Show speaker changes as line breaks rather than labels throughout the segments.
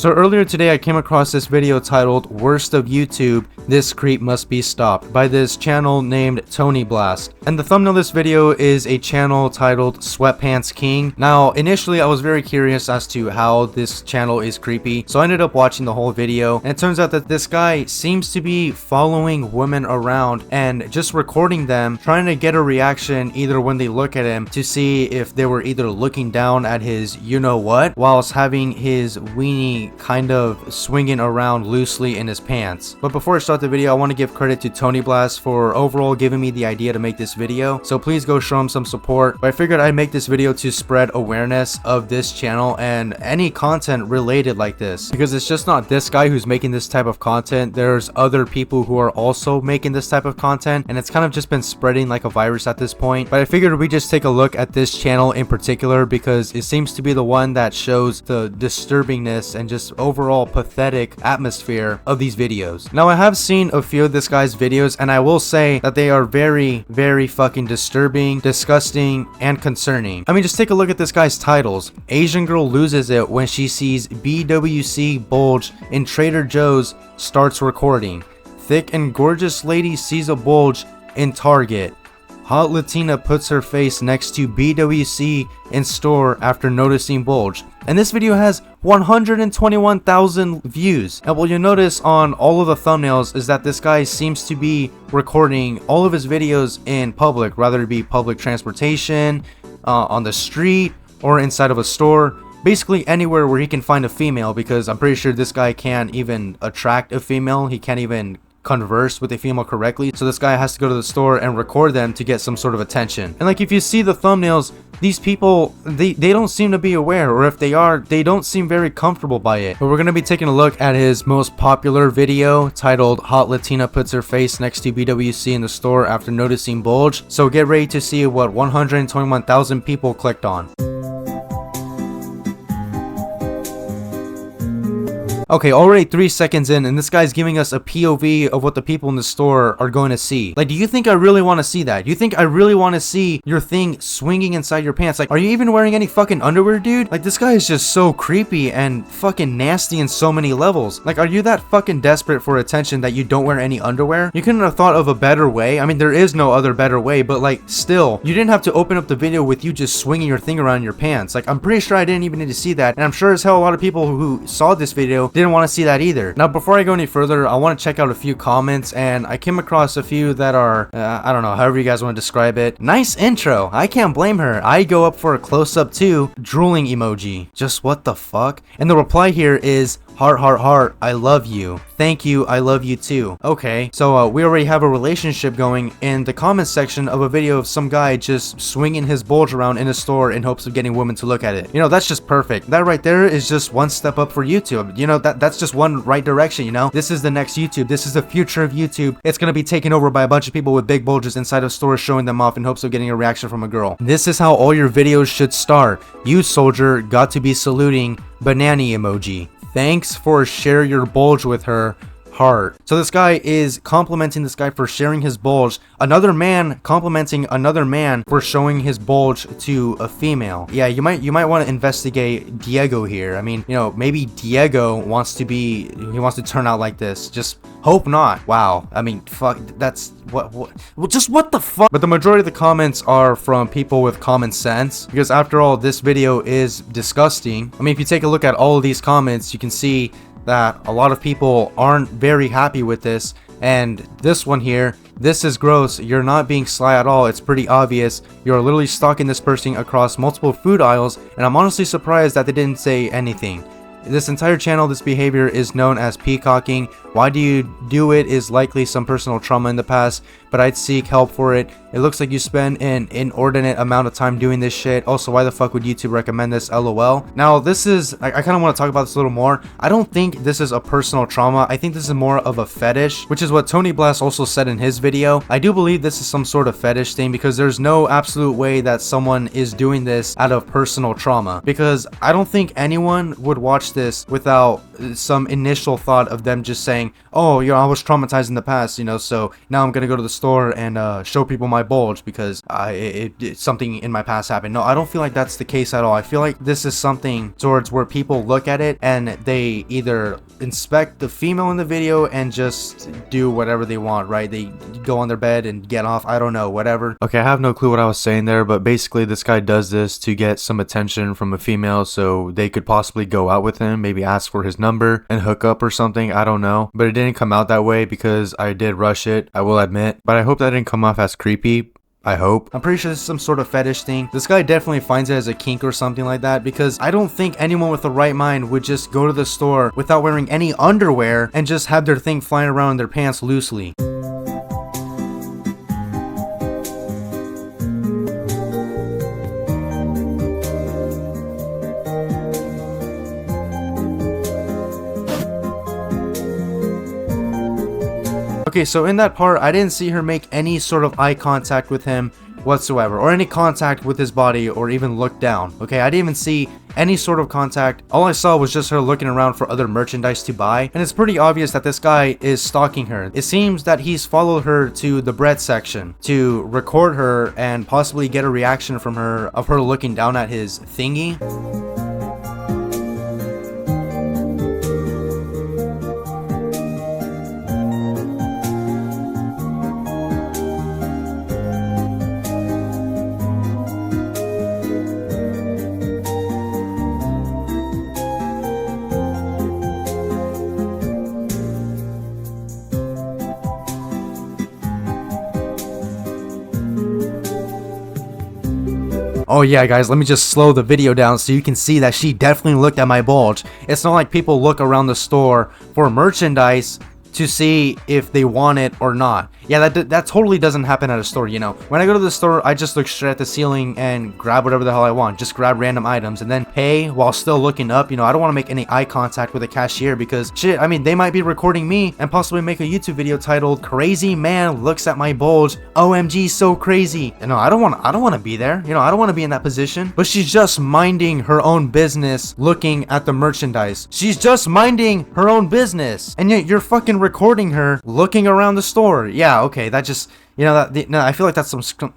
So earlier today I came across this video titled Worst of YouTube, This Creep Must Be Stopped by this channel named Tony Blast. And the thumbnail of this video is a channel titled Sweatpants King. Now initially I was very curious as to how this channel is creepy, so I ended up watching the whole video, and it turns out that this guy seems to be following women around and just recording them, trying to get a reaction either when they look at him to see if they were either looking down at his you-know-what whilst having his weenie kind of swinging around loosely in his pants. But before I start the video, I want to give credit to Tony Blast for overall giving me the idea to make this video, so please go show him some support. But I figured I'd make this video to spread awareness of this channel and any content related like this, because it's just not this guy who's making this type of content. There's other people who are also making this type of content, and it's kind of just been spreading like a virus at this point. But I figured we just take a look at this channel in particular because it seems to be the one that shows the disturbingness and just overall pathetic atmosphere of these videos. Now I have seen a few of this guy's videos, and I will say that they are very fucking disturbing, disgusting, and concerning. I mean, just take a look at this guy's titles. Asian girl loses it when she sees BWC bulge in Trader Joe's, starts recording. Thick and gorgeous lady sees a bulge in Target. Hot Latina puts her face next to BWC in store after noticing bulge. And this video has 121,000 views. And what you'll notice on all of the thumbnails is that this guy seems to be recording all of his videos in public, whether it be public transportation, on the street, or inside of a store. Basically anywhere where he can find a female, because I'm pretty sure this guy can't even attract a female. He can't even converse with a female correctly, so this guy has to go to the store and record them to get some sort of attention. And like, if you see the thumbnails, these people, they don't seem to be aware, or if they are, they don't seem very comfortable by it. But we're going to be taking a look at his most popular video titled Hot Latina puts her face next to BWC in the store after noticing bulge. So get ready to see what 121,000 people clicked on. Okay, already 3 seconds in, and this guy's giving us a POV of what the people in the store are going to see. Like, do you think I really want to see that? Do you think I really want to see your thing swinging inside your pants? Like, are you even wearing any fucking underwear, dude? Like, this guy is just so creepy and fucking nasty in so many levels. Like, are you that fucking desperate for attention that you don't wear any underwear? You couldn't have thought of a better way. I mean, there is no other better way, but like, still, you didn't have to open up the video with you just swinging your thing around in your pants. Like, I'm pretty sure I didn't even need to see that, and I'm sure as hell a lot of people who saw this video didn't want to see that either. Now, before I go any further, I want to check out a few comments, and I came across a few that are, I don't know, however you guys want to describe it. Nice intro. I can't blame her. I go up for a close-up too. Drooling emoji. Just what the fuck? And the reply here is, heart, heart, heart, I love you. Thank you, I love you too. Okay, so we already have a relationship going in the comment section of a video of some guy just swinging his bulge around in a store in hopes of getting women to look at it. You know, that's just perfect. That right there is just one step up for YouTube. You know, that's just one right direction, you know? This is the next YouTube. This is the future of YouTube. It's gonna be taken over by a bunch of people with big bulges inside of stores showing them off in hopes of getting a reaction from a girl. This is how all your videos should start. You, soldier, got to be saluting banana emoji. Thanks for share your bulge with her. Heart. So this guy is complimenting this guy for sharing his bulge. Another man complimenting another man for showing his bulge to a female. Yeah, you might want to investigate Diego here. I mean, you know, maybe Diego wants to turn out like this. Just hope not. Wow. I mean, fuck, that's well, just what the fuck? But the majority of the comments are from people with common sense, because after all, this video is disgusting. I mean, if you take a look at all of these comments, you can see that a lot of people aren't very happy with this. And this one here, this is gross. You're not being sly at all. It's pretty obvious. You're literally stalking this person across multiple food aisles, and I'm honestly surprised that they didn't say anything. This entire channel, this behavior is known as peacocking. Why do you do it is likely some personal trauma in the past, but I'd seek help for it. It looks like you spend an inordinate amount of time doing this shit. Also, why the fuck would YouTube recommend this? LOL. Now, this is, I kind of want to talk about this a little more. I don't think this is a personal trauma. I think this is more of a fetish, which is what Tony Blast also said in his video. I do believe this is some sort of fetish thing, because there's no absolute way that someone is doing this out of personal trauma, because I don't think anyone would watch this without some initial thought of them just saying, oh, you know, I was traumatized in the past, you know, so now I'm gonna go to the store store and show people my bulge because something in my past happened. No, I don't feel like that's the case at all. I feel like this is something towards where people look at it and they either inspect the female in the video and just do whatever they want, right? They go on their bed and get off. I don't know, whatever. Okay, I have no clue what I was saying there, but basically this guy does this to get some attention from a female so they could possibly go out with him, maybe ask for his number and hook up or something. I don't know, but it didn't come out that way because I did rush it, I will admit, but I hope that didn't come off as creepy. I hope. I'm pretty sure this is some sort of fetish thing. This guy definitely finds it as a kink or something like that because I don't think anyone with the right mind would just go to the store without wearing any underwear and just have their thing flying around in their pants loosely. Okay, so in that part, I didn't see her make any sort of eye contact with him whatsoever, or any contact with his body, or even look down. Okay, I didn't even see any sort of contact. All I saw was just her looking around for other merchandise to buy, and it's pretty obvious that this guy is stalking her. It seems that he's followed her to the bread section to record her and possibly get a reaction from her of her looking down at his thingy. Oh yeah guys, let me just slow the video down so you can see that she definitely looked at my bulge. It's not like people look around the store for merchandise to see if they want it or not. Yeah, that totally doesn't happen at a store, you know. When I go to the store, I just look straight at the ceiling and grab whatever the hell I want. Just grab random items and then pay while still looking up. You know, I don't want to make any eye contact with a cashier because shit, I mean, they might be recording me and possibly make a YouTube video titled "Crazy Man Looks at My Bulge. OMG, so crazy." You know, I don't want to be there. You know, I don't want to be in that position. But she's just minding her own business, looking at the merchandise. She's just minding her own business, and yet you're fucking recording her looking around the store. Yeah, okay, that just, you know, no, I feel like that's some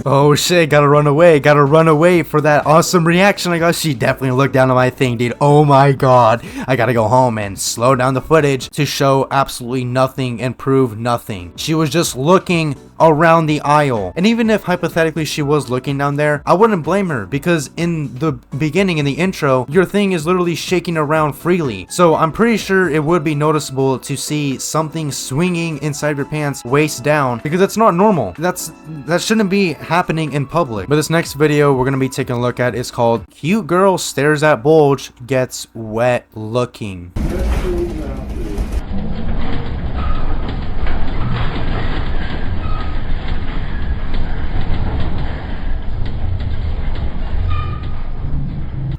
oh shit, gotta run away for that awesome reaction I got. She definitely looked down at my thing, dude. Oh my god, I gotta go home and slow down the footage to show absolutely nothing and prove nothing. She was just looking around the aisle, and even if hypothetically she was looking down there, I wouldn't blame her because in the beginning, in the intro, your thing is literally shaking around freely, so I'm pretty sure it would be noticeable to see something swinging inside your pants waist down because that's not normal. That shouldn't be happening in public. But this next video we're gonna be taking a look at is called "Cute Girl Stares at Bulge Gets Wet Looking."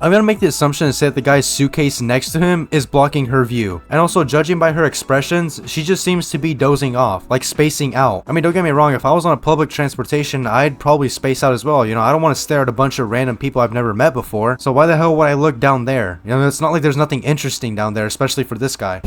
I'm gonna make the assumption and say that the guy's suitcase next to him is blocking her view. And also, judging by her expressions, she just seems to be dozing off, like spacing out. I mean, don't get me wrong, if I was on a public transportation, I'd probably space out as well. You know, I don't want to stare at a bunch of random people I've never met before. So why the hell would I look down there? You know, it's not like there's nothing interesting down there, especially for this guy.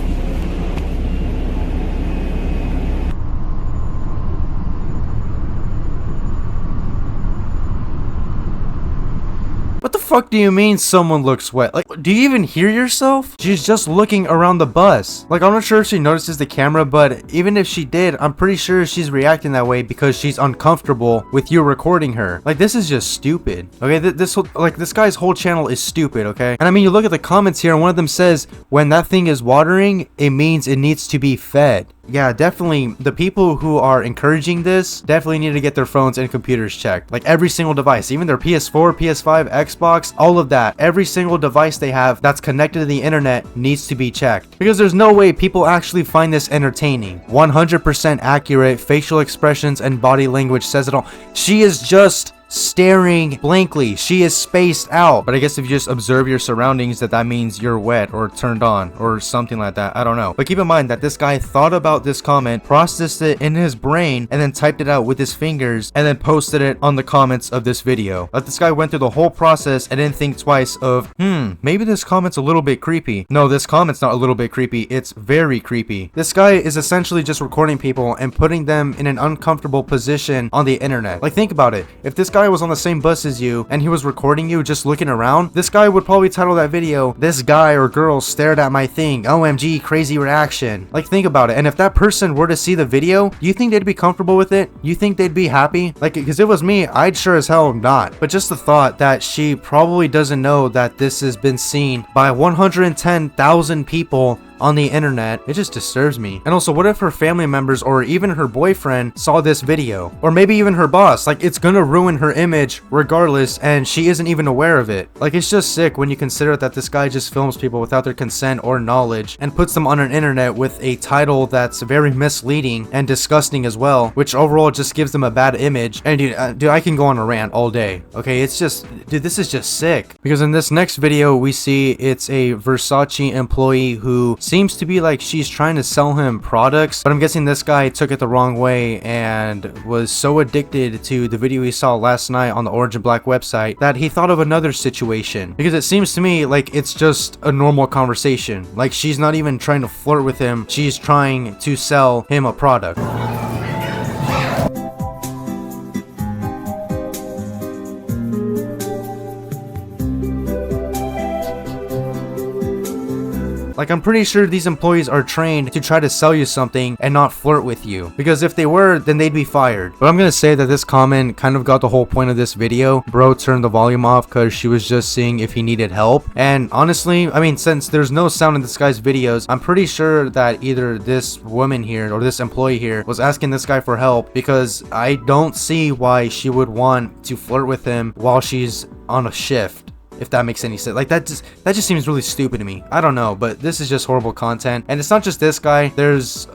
What the fuck do you mean someone looks wet? Like, do you even hear yourself? She's just looking around the bus. Like, I'm not sure if she notices the camera, but even if she did, I'm pretty sure she's reacting that way because she's uncomfortable with you recording her. Like, this is just stupid. Okay, this guy's whole channel is stupid, okay? And I mean, you look at the comments here, and one of them says, when that thing is watering, it means it needs to be fed. Yeah, definitely, the people who are encouraging this definitely need to get their phones and computers checked. Like, every single device, even their PS4, PS5, Xbox, all of that. Every single device they have that's connected to the internet needs to be checked. Because there's no way people actually find this entertaining. 100% accurate facial expressions and body language says it all. She is just staring blankly. She is spaced out. But I guess if you just observe your surroundings, that means you're wet or turned on or something like that. I don't know. But keep in mind that this guy thought about this comment, processed it in his brain, and then typed it out with his fingers and then posted it on the comments of this video. Like, this guy went through the whole process and didn't think twice of, maybe this comment's a little bit creepy. No, this comment's not a little bit creepy. It's very creepy. This guy is essentially just recording people and putting them in an uncomfortable position on the internet. Like, think about it. If this guy was on the same bus as you and he was recording you just looking around, this guy would probably title that video, "This guy or girl stared at my thing. OMG, crazy reaction." Like, think about it. And if that person were to see the video, do you think they'd be comfortable with it? You think they'd be happy? Like, because it was me, I'd sure as hell not. But just the thought that she probably doesn't know that this has been seen by 110,000 people on the internet, it just disturbs me. And also, what if her family members or even her boyfriend saw this video? Or maybe even her boss? Like, it's gonna ruin her image regardless, and she isn't even aware of it. Like, it's just sick when you consider that this guy just films people without their consent or knowledge and puts them on an internet with a title that's very misleading and disgusting as well, which overall just gives them a bad image. And dude, I can go on a rant all day. Okay, it's just, dude, this is just sick. Because in this next video, we see it's a Versace employee who seems to be like she's trying to sell him products, but I'm guessing this guy took it the wrong way and was so addicted to the video he saw last night on the Orange and Black website that he thought of another situation. Because it seems to me like it's just a normal conversation. Like, she's not even trying to flirt with him, she's trying to sell him a product. Like, I'm pretty sure these employees are trained to try to sell you something and not flirt with you. Because if they were, then they'd be fired. But I'm gonna say that this comment kind of got the whole point of this video. Bro turned the volume off because she was just seeing if he needed help. And honestly, I mean, since there's no sound in this guy's videos, I'm pretty sure that either this woman here or this employee here was asking this guy for help, because I don't see why she would want to flirt with him while she's on a shift. If that makes any sense. Like, that just seems really stupid to me. I don't know, but this is just horrible content. And it's not just this guy. There's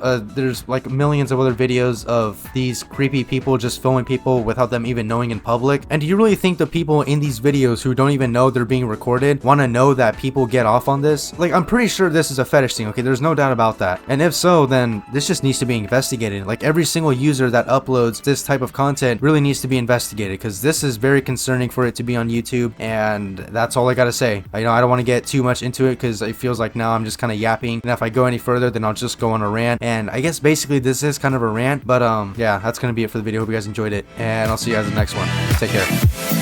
like millions of other videos of these creepy people just filming people without them even knowing in public. And do you really think the people in these videos who don't even know they're being recorded want to know that people get off on this? Like, I'm pretty sure this is a fetish thing, okay? There's no doubt about that. And if so, then this just needs to be investigated. Like, every single user that uploads this type of content really needs to be investigated, because this is very concerning for it to be on YouTube. And that's all I gotta say. I don't want to get too much into it because it feels like now I'm just kind of yapping, and if I go any further then I'll just go on a rant. And I guess basically this is kind of a rant, but yeah, that's gonna be it for the video. Hope you guys enjoyed it, and I'll see you guys in the next one. Take care.